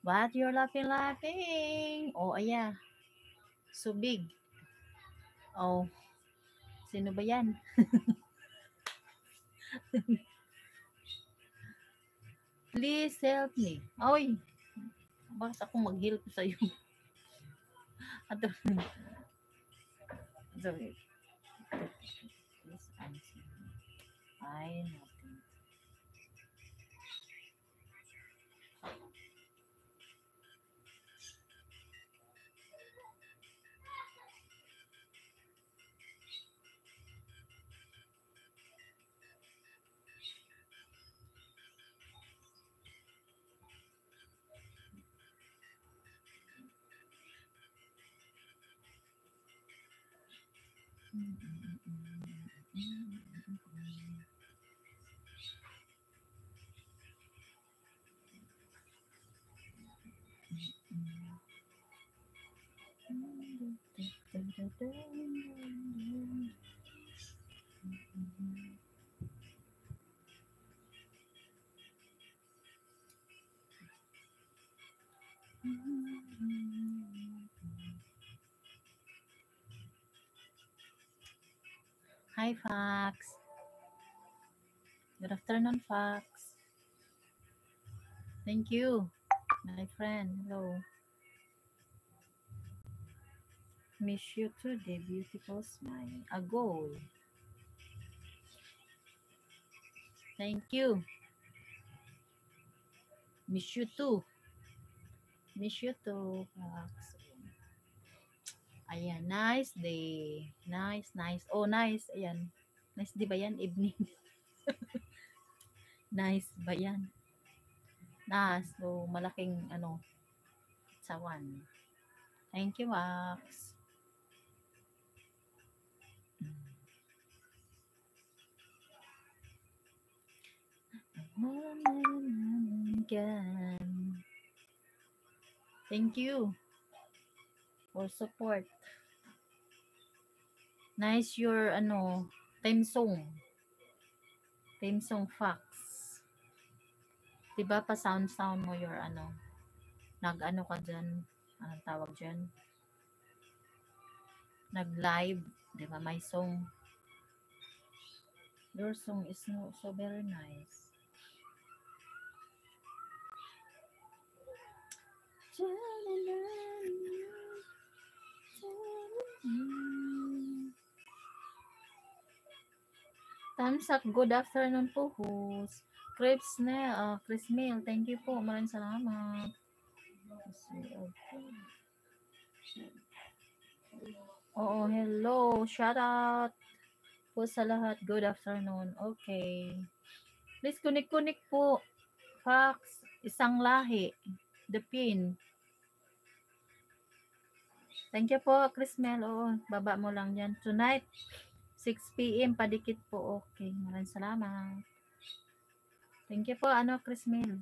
What you're laughing? Oh, ayan. So big. Oh, sino ba yan? Please help me. Oy, bakit ako mag-help sa'yo? Ato. Sorry. Please answer me. Ay, nothing. Hi, Fox. Good afternoon, Fox. Thank you, my friend. Hello. Miss you today, beautiful smile. A goal. Thank you. Miss you too. Miss you too, Fox. Ayan, nice day. Nice, nice. Oh, nice. Ayan. Nice di ba yan? Evening. Nice ba yan? So, malaking sawan. Thank you, Wax. Thank you for support. Nice your theme song. Theme song, Fox. Diba pa sound mo your nag-ano ka dyan, anong tawag dyan? Nag-live, diba may song. Your song is so very nice. Thumbs up, good afternoon po, host. Chris Mail, thank you po. Maraming salamat. Oo, hello. Shout out po sa lahat. Good afternoon. Okay. Please kunik-kunik po. Fox, isang lahi. The pin. Thank you po, Chris Mel. Oo, baba mo lang yan. Tonight, 6 p.m. padikit po. Okay, maraming salamat. Thank you po, Chris Mel.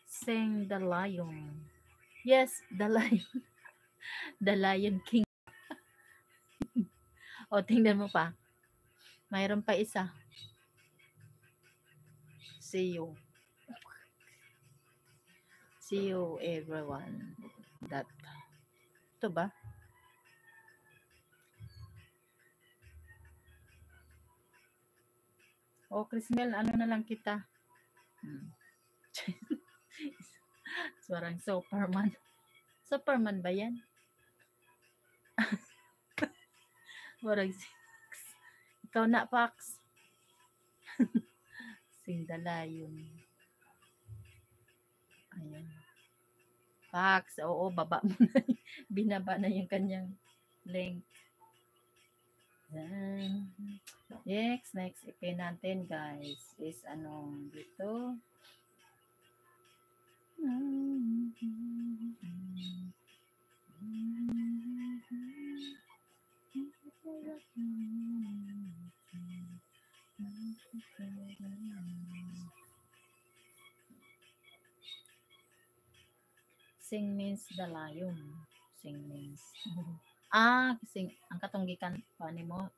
Sing the Lion. Yes, the Lion. The Lion King. O, tingnan mo pa. Mayroon pa isa. See you. See you, everyone. Ito ba? O, Chris Mel, ano na lang kita? Parang Superman. Superman ba yan? Parang ikaw na, Fox. Sing the Lion. Ayan. Fox, oo, baba mo na. Binaba na yung kanyang link. Next EP natin, guys, is dito. Sing means the lion. Sing means. Sing, ang katunggikan pa ni mo,